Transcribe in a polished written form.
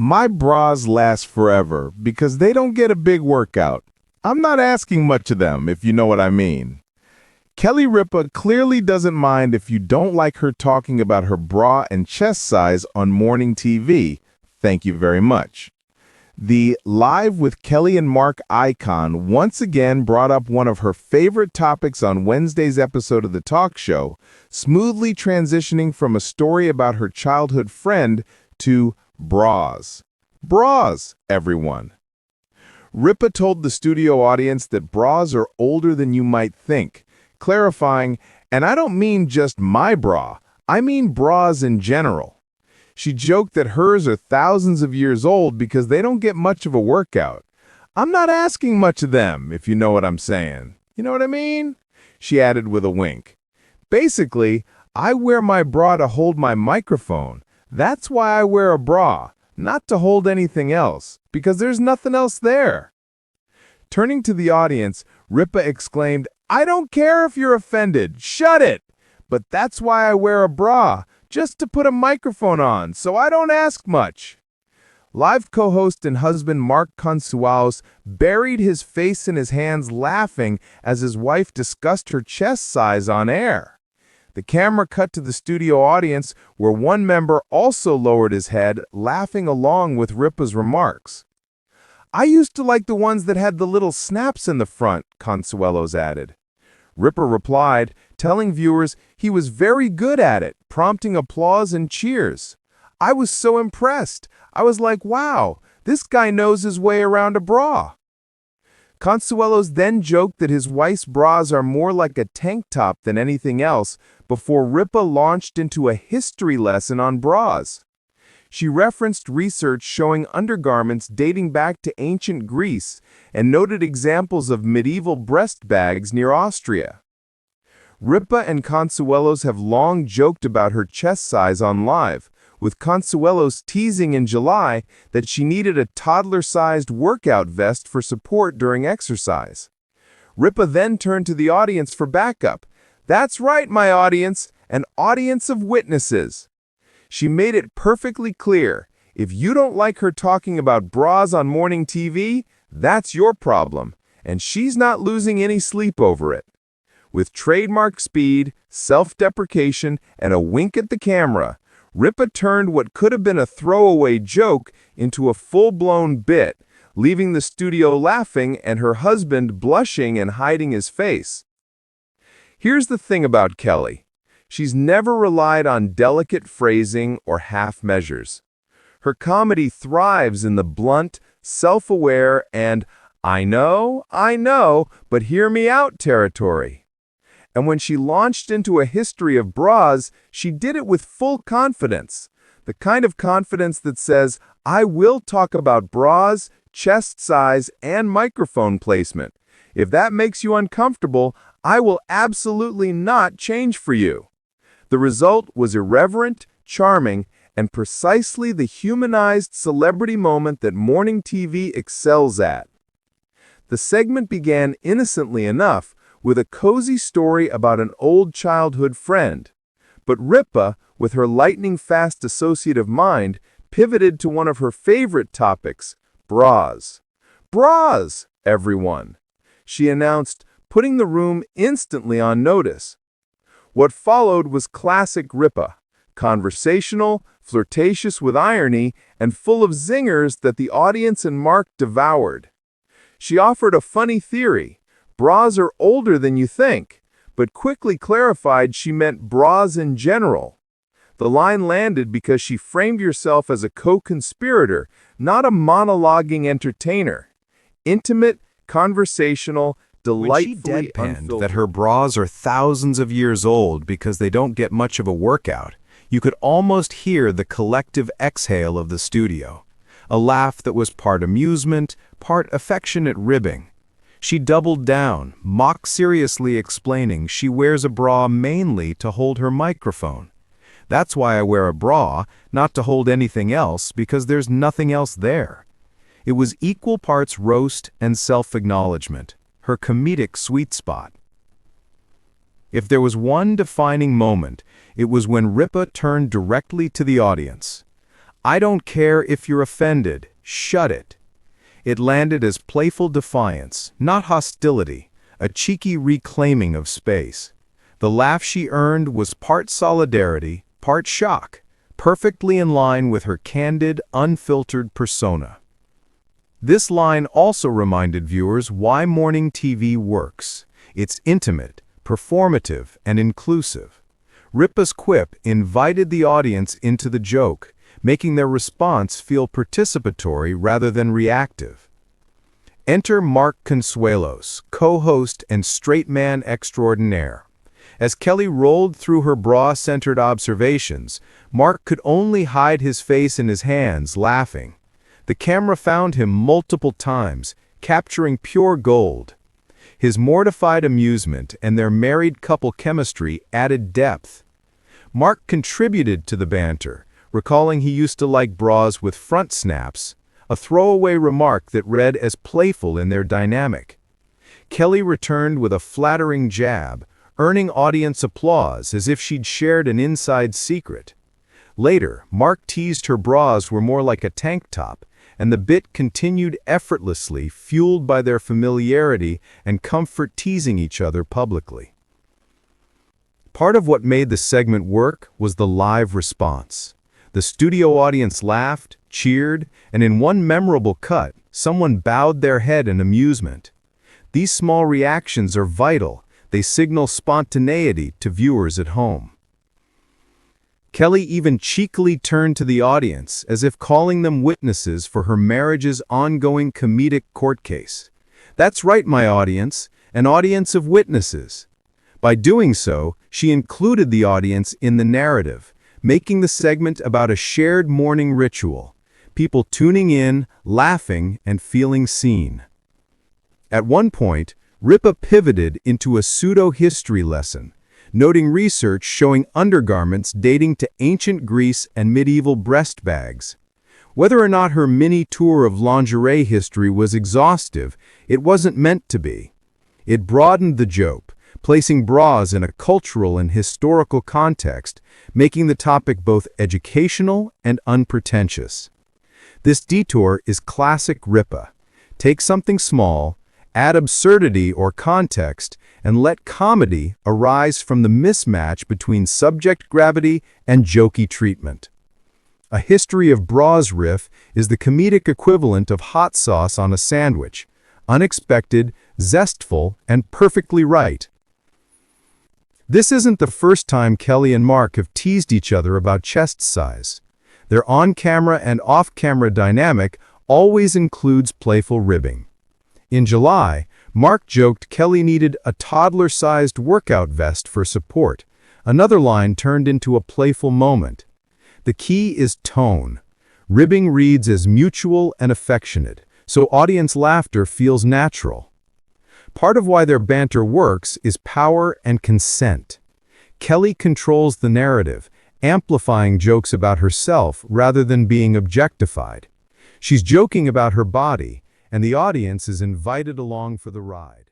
My bras last forever because they don't get a big workout. I'm not asking much of them, if you know what I mean. Kelly Ripa clearly doesn't mind if you don't like her talking about her bra and chest size on morning TV. Thank you very much. The Live with Kelly and Mark icon once again brought up one of her favorite topics on Wednesday's episode of the talk show, smoothly transitioning from a story about her childhood friend to bras. Bras, everyone. Ripa told the studio audience that bras are older than you might think, clarifying, and I don't mean just my bra, I mean bras in general. She joked that hers are thousands of years old because they don't get much of a workout. I'm not asking much of them, if you know what I'm saying. You know what I mean? She added with a wink. Basically, I wear my bra to hold my microphone. That's why I wear a bra, not to hold anything else, because there's nothing else there. Turning to the audience, Ripa exclaimed, I don't care if you're offended, shut it! But that's why I wear a bra, just to put a microphone on, so I don't ask much. Live co-host and husband Mark Consuelos buried his face in his hands laughing as his wife discussed her chest size on air. The camera cut to the studio audience where one member also lowered his head, laughing along with Ripa's remarks. I used to like the ones that had the little snaps in the front, Consuelos added. Ripa replied, telling viewers he was very good at it, prompting applause and cheers. I was so impressed. I was like, wow, this guy knows his way around a bra. Consuelos then joked that his wife's bras are more like a tank top than anything else before Ripa launched into a history lesson on bras. She referenced research showing undergarments dating back to ancient Greece and noted examples of medieval breast bags near Austria. Ripa and Consuelos have long joked about her chest size on Live, with Consuelos teasing in July that she needed a toddler-sized workout vest for support during exercise. Ripa then turned to the audience for backup. That's right, my audience, an audience of witnesses. She made it perfectly clear, if you don't like her talking about bras on morning TV, that's your problem, and she's not losing any sleep over it. With trademark speed, self-deprecation, and a wink at the camera, Ripa turned what could have been a throwaway joke into a full-blown bit, leaving the studio laughing and her husband blushing and hiding his face. Here's the thing about Kelly. She's never relied on delicate phrasing or half measures. Her comedy thrives in the blunt, self-aware, and I know, but hear me out territory. And when she launched into a history of bras, she did it with full confidence. The kind of confidence that says, I will talk about bras, chest size, and microphone placement. If that makes you uncomfortable, I will absolutely not change for you. The result was irreverent, charming, and precisely the humanized celebrity moment that morning TV excels at. The segment began innocently enough with a cozy story about an old childhood friend. But Ripa, with her lightning-fast associative mind, pivoted to one of her favorite topics, bras. Bras, everyone, she announced, putting the room instantly on notice. What followed was classic Ripa, conversational, flirtatious with irony, and full of zingers that the audience and Mark devoured. She offered a funny theory. Bras are older than you think, but quickly clarified she meant bras in general. The line landed because she framed herself as a co-conspirator, not a monologuing entertainer. Intimate, conversational, delightfully when she deadpanned unfiltered. that her bras are thousands of years old because they don't get much of a workout, you could almost hear the collective exhale of the studio, a laugh that was part amusement, part affectionate ribbing. She doubled down, mock-seriously explaining she wears a bra mainly to hold her microphone. That's why I wear a bra, not to hold anything else, because there's nothing else there. It was equal parts roast and self-acknowledgement, her comedic sweet spot. If there was one defining moment, it was when Ripa turned directly to the audience. "I don't care if you're offended, shut it." It landed as playful defiance, not hostility, a cheeky reclaiming of space. The laugh she earned was part solidarity, part shock, perfectly in line with her candid, unfiltered persona. This line also reminded viewers why morning TV works. It's intimate, performative, and inclusive. Ripa's quip invited the audience into the joke, making their response feel participatory rather than reactive. Enter Mark Consuelos, co-host and straight man extraordinaire. As Kelly rolled through her bra-centered observations, Mark could only hide his face in his hands, laughing. The camera found him multiple times, capturing pure gold. His mortified amusement and their married couple chemistry added depth. Mark contributed to the banter, recalling he used to like bras with front snaps, a throwaway remark that read as playful in their dynamic. Kelly returned with a flattering jab, earning audience applause as if she'd shared an inside secret. Later, Mark teased her bras were more like a tank top, and the bit continued effortlessly, fueled by their familiarity and comfort teasing each other publicly. Part of what made the segment work was the live response. The studio audience laughed, cheered, and in one memorable cut, someone bowed their head in amusement. These small reactions are vital. They signal spontaneity to viewers at home. Kelly even cheekily turned to the audience, as if calling them witnesses for her marriage's ongoing comedic court case. "That's right, my audience, an audience of witnesses." By doing so, she included the audience in the narrative, making the segment about a shared morning ritual, people tuning in, laughing, and feeling seen. At one point, Ripa pivoted into a pseudo-history lesson, noting research showing undergarments dating to ancient Greece and medieval breast bags. Whether or not her mini tour of lingerie history was exhaustive, it wasn't meant to be. It broadened the joke, placing bras in a cultural and historical context, making the topic both educational and unpretentious. This detour is classic Ripa. Take something small, add absurdity or context, and let comedy arise from the mismatch between subject gravity and jokey treatment. A History of Bras riff is the comedic equivalent of hot sauce on a sandwich, unexpected, zestful, and perfectly right. This isn't the first time Kelly and Mark have teased each other about chest size. Their on-camera and off-camera dynamic always includes playful ribbing. In July, Mark joked Kelly needed a toddler-sized workout vest for support. Another line turned into a playful moment. The key is tone. Ribbing reads as mutual and affectionate, so audience laughter feels natural. Part of why their banter works is power and consent. Kelly controls the narrative, amplifying jokes about herself rather than being objectified. She's joking about her body, and the audience is invited along for the ride.